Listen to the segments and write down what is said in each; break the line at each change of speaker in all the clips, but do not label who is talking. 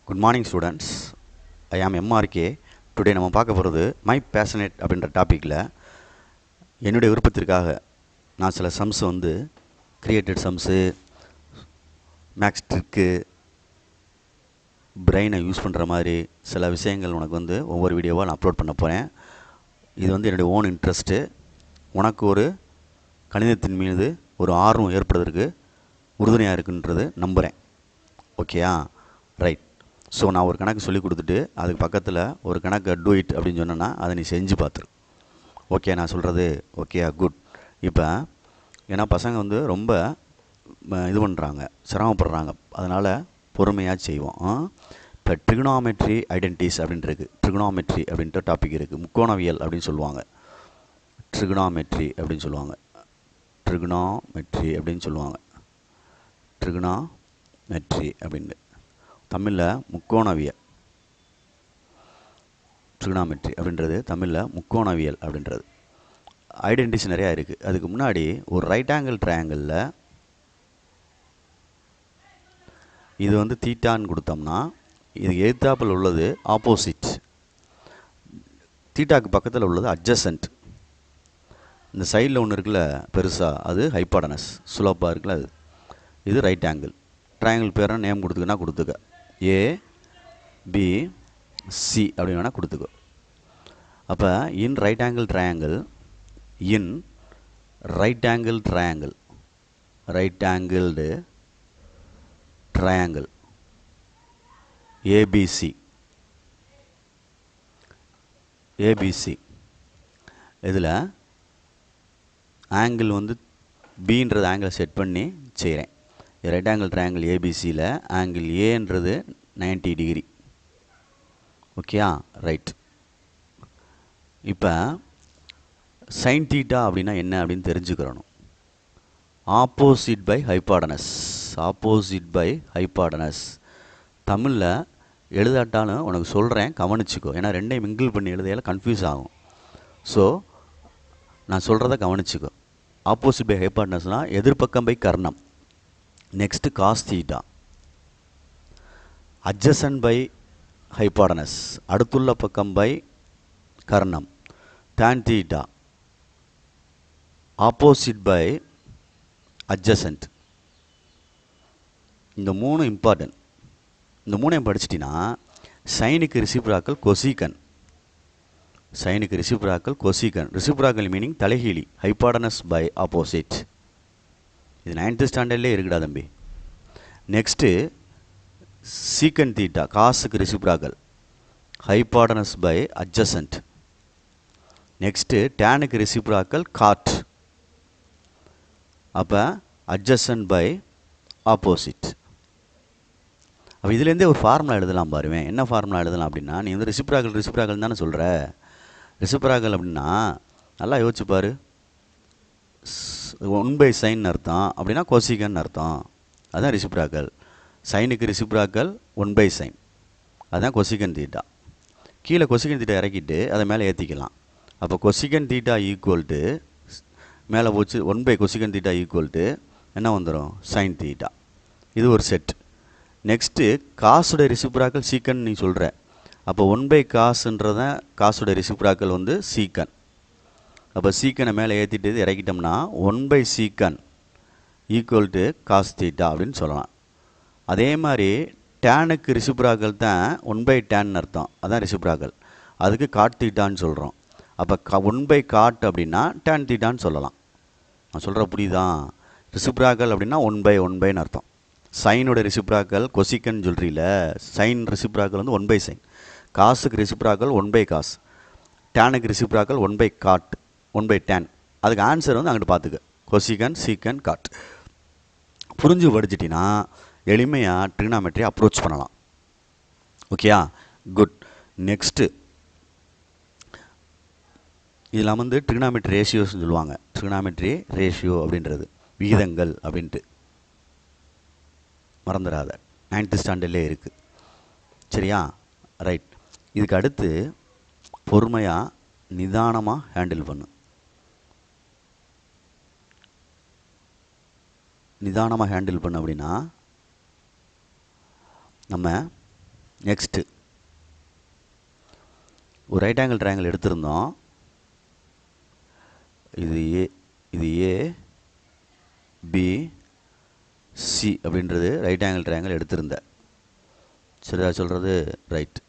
Good morning students. ஐ ஆம் MRK. Today நம்ம பார்க்க போகிறது மை பேஷனேட் அப்படின்ற டாப்பிக்கில் என்னுடைய விருப்பத்திற்காக நான் சில sums created sums, makes trick, பிரெயினை யூஸ் பண்ணுற மாதிரி சில விஷயங்கள் உனக்கு ஒவ்வொரு வீடியோவாக நான் அப்லோட் பண்ண போகிறேன். இது என்னுடைய ஓன் இன்ட்ரெஸ்ட்டு. உனக்கு ஒரு கணிதத்தின் மீது ஒரு ஆர்வம் ஏற்படுவதற்கு உறுதுணையாக இருக்குன்றது நம்புகிறேன். ஓகேயா? ரைட். ஸோ நான் ஒரு கணக்கு சொல்லி கொடுத்துட்டு அதுக்கு பக்கத்தில் ஒரு கணக்கு டூ இட் அப்படின்னு சொன்னேன்னா அதை நீ செஞ்சு பார்த்துரு. ஓகே நான் சொல்கிறது ஓகே குட். இப்போ ஏன்னா பசங்க ரொம்ப இது பண்ணுறாங்க, சிரமப்படுறாங்க, அதனால் பொறுமையாக செய்வோம். இப்போ ட்ரிகனாமெட்ரி ஐடென்டிஸ் அப்படின்ட்டு இருக்குது. ட்ரிகனாமெட்ரி அப்படின்ட்டு டாபிக் இருக்குது. முக்கோணவியல் அப்படின்னு சொல்லுவாங்க. ட்ரிகனாமெட்ரி அப்படின்னு சொல்லுவாங்க. ட்ரிகனாமெட்ரி அப்படின்னு சொல்லுவாங்க. ட்ரிகனாமெட்ரி அப்படின்னு தமிழில் முக்கோணவியல். ட்ரிகனாமெட்ரி அப்படின்றது தமிழில் முக்கோணவியல் அப்படின்றது. ஐடென்டிஸ் நிறையா இருக்குது. அதுக்கு முன்னாடி ஒரு ரைட் ஆங்கிள் ட்ரையாங்கிளில் இது தீட்டான்னு கொடுத்தோம்னா இது எதிர்த்தாப்பில் உள்ளது ஆப்போசிட், தீட்டாக்கு பக்கத்தில் உள்ளது அட்ஜசன்ட். இந்த சைடில் ஒன்று இருக்குல்ல பெருசாக, அது ஹைபாடனஸ், சுலப்பாக இருக்குல்ல அது. இது ரைட் ஆங்கிள் ட்ரையாங்கிள் பேரை நேம் கொடுத்துக்கன்னா கொடுத்துக்க. ஏ பி சி அப்படின்னு வேணால் கொடுத்துக்கோ. அப்போ in right angle triangle, in right angle triangle, right angled triangle ABC, ABC இதில் ஆங்கிள் பின்றது ஆங்கிளை செட் பண்ணி செய்கிறேன். ரைட் ஆங்கிள் ட்ரையாங்கிள் ஏபிசியில் ஆங்கிள் ஏன்றது 90 டிகிரி. ஓகேயா? ரைட். இப்போ சைன் தீட்டா அப்படின்னா என்ன அப்படின்னு தெரிஞ்சுக்கிறணும். Opposite by hypotenuse, opposite by hypotenuse. தமிழில் எழுதாட்டாலும் உனக்கு சொல்கிறேன், கவனிச்சிக்கோ. ஏன்னா ரெண்டையும் மிங்கிள் பண்ணி எழுதையால் கன்ஃபியூஸ் ஆகும். ஸோ நான் சொல்கிறத கவனிச்சிக்கோ. ஆப்போசிட் பை ஹைபாடனஸ்னால் எதிர்பக்கம் பை கர்ணம். Next cos theta. Adjacent by hypotenuse, அடுத்துள்ள பக்கம் பை கர்ணம். Tan theta opposite by adjacent. இந்த மூணு இம்பார்ட்டன்ட். இந்த மூணையும் படிச்சிட்டின்னா சைனுக்கு ரிசிப்ராக்கல் கொசீக்கன், சைனுக்கு ரிசிப்ராக்கல் கொசீக்கன். ரிசிப்ராக்கல் மீனிங் தலைகீழி, ஹைபாடனஸ் பை ஆப்போசிட். இது 9th ஸ்டாண்டர்ட்லேயே இருக்குடா தம்பி. நெக்ஸ்ட்டு சீக்கன் தீட்டா, காசுக்கு reciprocal, hypotenuse by adjacent. Next டேனுக்கு ரிசிப்ராக்கல் காட், அப்போ அட்ஜசன்ட் பை ஆப்போசிட். அப்போ இதுலேருந்தே ஒரு ஃபார்முலா எழுதலாம் பாருவேன். என்ன ஃபார்முலா எழுதலாம் அப்படின்னா, நீ ரிசிப்ராக்கல் தானே சொல்கிற. ரிசிப்ராக்கல் அப்படின்னா நல்லா யோசிச்சுப்பார். 1/sin அர்த்தம் அப்படின்னா கொசிகன் அர்த்தம். அதுதான் ரிசிப்ராக்கல். சைனுக்கு ரிசிப்ராக்கல் 1/sin, அதுதான் கொசிகன் தீட்டா. கீழே கொசிகன் தீட்டா இறக்கிட்டு அதை மேலே ஏற்றிக்கலாம். அப்போ கொசிகன் தீட்டா ஈக்குவல் டு மேலே போச்சு 1/கொசிகன் தீட்டா ஈக்குவல் டு என்ன வந்துடும், சைன் தீட்டா. இது ஒரு செட். நெக்ஸ்ட்டு காசுடைய ரிசிப்ராக்கல் சீக்கன் நீ சொல்கிற. அப்போ 1/காசுன்றத காசுடைய ரிசிப்ராக்கல் சீக்கன். அப்போ சீக்கனை மேலே ஏற்றிட்டு இறக்கிட்டோம்னா 1/சீக்கன் ஈக்குவல் டு காஸ் தீட்டா அப்படின்னு சொல்லலாம். அதே மாதிரி டேனுக்கு ரிசிப்ராக்கல் தான் 1/tan அர்த்தம், அதான் ரிசிப்ராக்கல். அதுக்கு காட் தீட்டான்னு சொல்கிறோம். அப்போ 1/காட் அப்படின்னா டேன் தீட்டான்னு சொல்லலாம். நான் சொல்கிற புரியுதான்? ரிசிப்ராக்கல் அப்படின்னா 1/1/ன்னு அர்த்தம். சைனோட ரிசிப்ராக்கல் கொசிக்கன் சொல்கிறீல, சைன் ரிசிப்ராக்கல் 1/sin. காசுக்கு ரிசிப்ராக்கல் 1/காஸ். டேனுக்கு ரிசிப்ராக்கல் 1/காட், 1/tan. அதுக்கு ஆன்சர் அங்கிட்டு பார்த்துக்க, கொசிகன் சீக்கன் காட். புரிஞ்சு படிச்சிட்டின்னா எளிமையாக ட்ரிகனாமெட்ரி அப்ரோச் பண்ணலாம். ஓகேயா? குட். நெக்ஸ்ட்டு இதில் ட்ரிகனாமெட்ரி ரேஷியோஸ்ன்னு சொல்லுவாங்க. ட்ரிகனாமெட்ரி ரேஷியோ அப்படின்றது விகிதங்கள் அப்படின்ட்டு மறந்துடாத. 9th ஸ்டாண்டர்ட்லேயே இருக்குது. சரியா? ரைட். இதுக்கு அடுத்து பொறுமையாக நிதானமாக ஹேண்டில் பண்ணு. நிதானமாக ஹேண்டில் பண்ண அப்படின்னா நம்ம நெக்ஸ்ட்டு ஒரு ரைட் ஆங்கிள் ட்ரையாங்கிள் எடுத்திருந்தோம். இது ஏ பி சி அப்படின்றது ரைட் ஆங்கிள் ட்ரையாங்கிள் எடுத்திருந்தேன். சரியா சொல்கிறது? ரைட்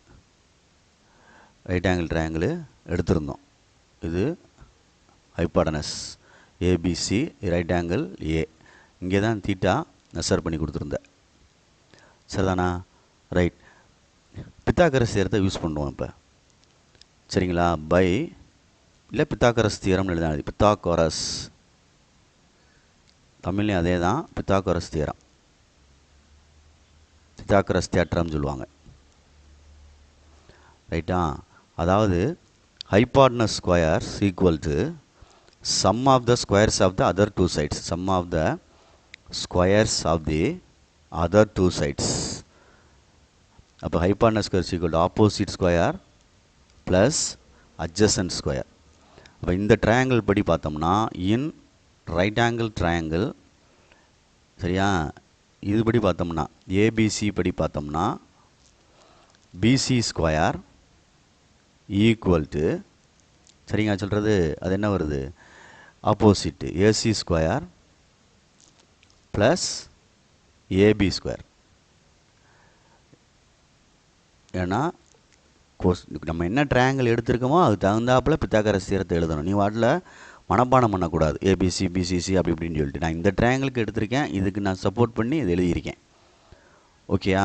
ஆங்கிள் ட்ரையாங்கிள் எடுத்திருந்தோம். இது hypotenuse ABC right angle A. இங்கே தான் தீட்டா மெஷர் பண்ணி கொடுத்துருந்தேன். சரிதானா? ரைட். பித்தாகரஸ் தியரத்தை யூஸ் பண்ணுவோம் இப்போ. சரிங்களா? பை இல்லை பித்தாகரஸ் தியரம்னு எழுதாது. பித்தாகரஸ் தமிழ்லையும் அதே தான். பித்தாகரஸ் தியரம், பித்தாகரஸ் தேற்றம்னு சொல்லுவாங்க. ரைட்டா? அதாவது hypotenuse squares equal to sum of the squares of the other two sides. Sum of the squares of the other two sides. அப்போ hypotenuse square equal to opposite square plus adjacent square. அப்போ இந்த triangle படி பார்த்தோம்னா இன் right angle triangle, சரியா, இதுபடி பார்த்தோம்னா ABC படி பார்த்தோம்னா PC square equal to, சரிங்க சொல்கிறது, அது என்ன வருது, opposite AC square plus AB square. ஏன்னா நம்ம என்ன ட்ரையாங்கிள் எடுத்திருக்கோமோ அது தகுந்தாப்பில் பித்தாகரஸ் தியரத்தை எழுதணும். நீ வாட்டில் மனப்பாடம் பண்ணக்கூடாது. ஏபிசி பிசிசி அப்படி இப்படின்னு சொல்லிட்டு நான் இந்த ட்ரையாங்கிளுக்கு எடுத்திருக்கேன், இதுக்கு நான் சப்போர்ட் பண்ணி இது எழுதியிருக்கேன். ஓகேயா?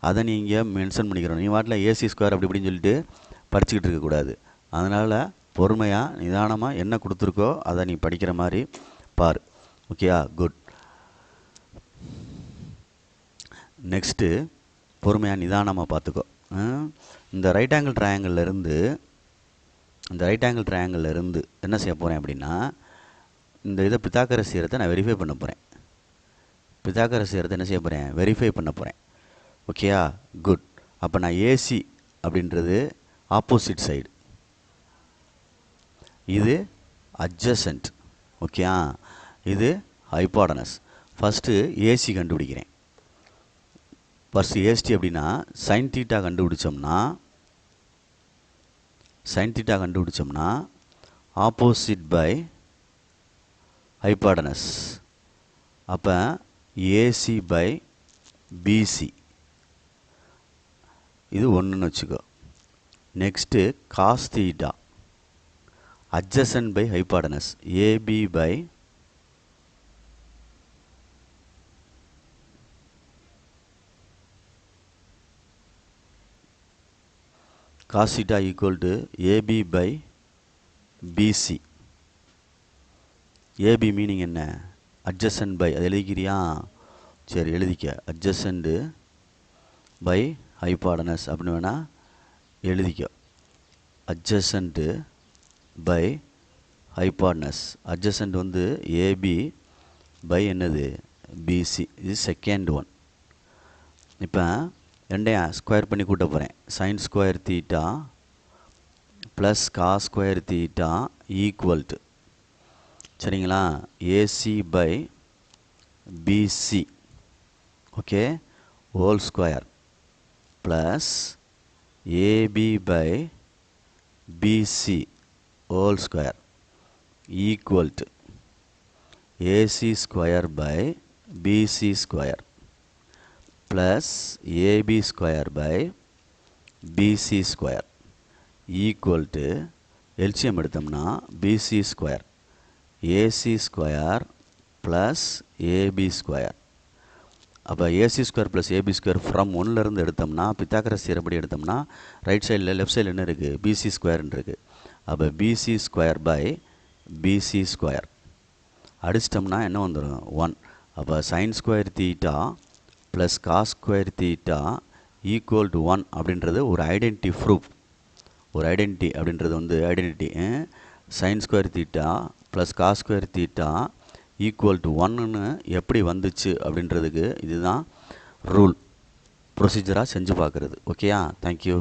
அதை நீங்கள் மென்ஷன் பண்ணிக்கிறோம். நீ வாட்டில் ஏசி ஸ்கொயர் அப்படி இப்படின்னு சொல்லிட்டு படிச்சுக்கிட்டு இருக்கக்கூடாது. அதனால் பொறுமையாக நிதானமாக என்ன கொடுத்துருக்கோ அதை நீ படிக்கிற மாதிரி பார். ஓகேயா? குட். நெக்ஸ்ட்டு பொறுமையாக நிதானமாக பார்த்துக்கோ. இந்த ரைட் ஆங்கிள் ட்ரையாங்கிள் இருந்து என்ன செய்ய போகிறேன் அப்படின்னா, இந்த இதை பித்தாகரஸ் தியரத்தை நான் வெரிஃபை பண்ண போகிறேன். பித்தாகரஸ் தியரத்தை என்ன செய்ய போகிறேன்? வெரிஃபை பண்ண போகிறேன். ஓகேயா? குட். அப்போ நான் ஏசி அப்படின்றது ஆப்போசிட் சைடு, இது அட்ஜசன்ட். ஓகேயா? இது ஹைபாடனஸ். ஃபஸ்ட்டு ஏசி கண்டுபிடிக்கிறேன். ஃபஸ்ட்டு ஏஸ்டி அப்படின்னா சைன் தீட்டா கண்டுபிடிச்சோம்னா ஆப்போசிட் பை ஹைபாடனஸ். அப்போ ஏசி பை பிசி இது ஒன்றுன்னு வச்சுக்கோ. Next cos theta adjacent by hypotenuse AB by cos theta equal to AB by BC. AB மீனிங் என்ன? adjacent by. அது எழுதிக்கிறியா? சரி எழுதிக்க. adjacent by hypotenuse அப்படின்னு வேணா எழுதிக்க. adjacent by hypotenuse. adjacent வந்து AB by என்னது? BC. இது செகண்ட் ஒன். இப்போ ரெண்டையும் ஸ்கொயர் பண்ணி கூட்ட போகிறேன். Sine square theta plus cos square theta equal to, சரிங்களா, AC by BC, okay, whole square plus AB by BC whole square equal to AC square by BC square plus AB square by BC square equal to LCM எடுத்தோம்னா BC square AC square plus AB square. அப்போ AC square plus AB square from 1லேருந்து எடுத்தோம்னா Pythagoras theorem படி எடுத்தோம்னா right சைடில் left சைடில் என்ன இருக்குது? BC ஸ்கொயர்னு இருக்குது. அப்போ BC square by BC square அடிச்சிட்டோம்னா என்ன வந்துடும்? 1. அப்போ sine square theta plus cos square theta equal to 1 அப்படின்றது ஒரு ஐடென்டிட்டி ப்ரூஃப். ஒரு ஐடென்டிட்டி அப்படின்றது வந்து identity sine square theta plus cos square theta equal to 1ன்னு எப்படி வந்துச்சு அப்படின்றதுக்கு இதுதான் ரூல், ப்ரொசீஜராக செஞ்சு பார்க்குறது. ஓகேயா? தேங்க்யூ.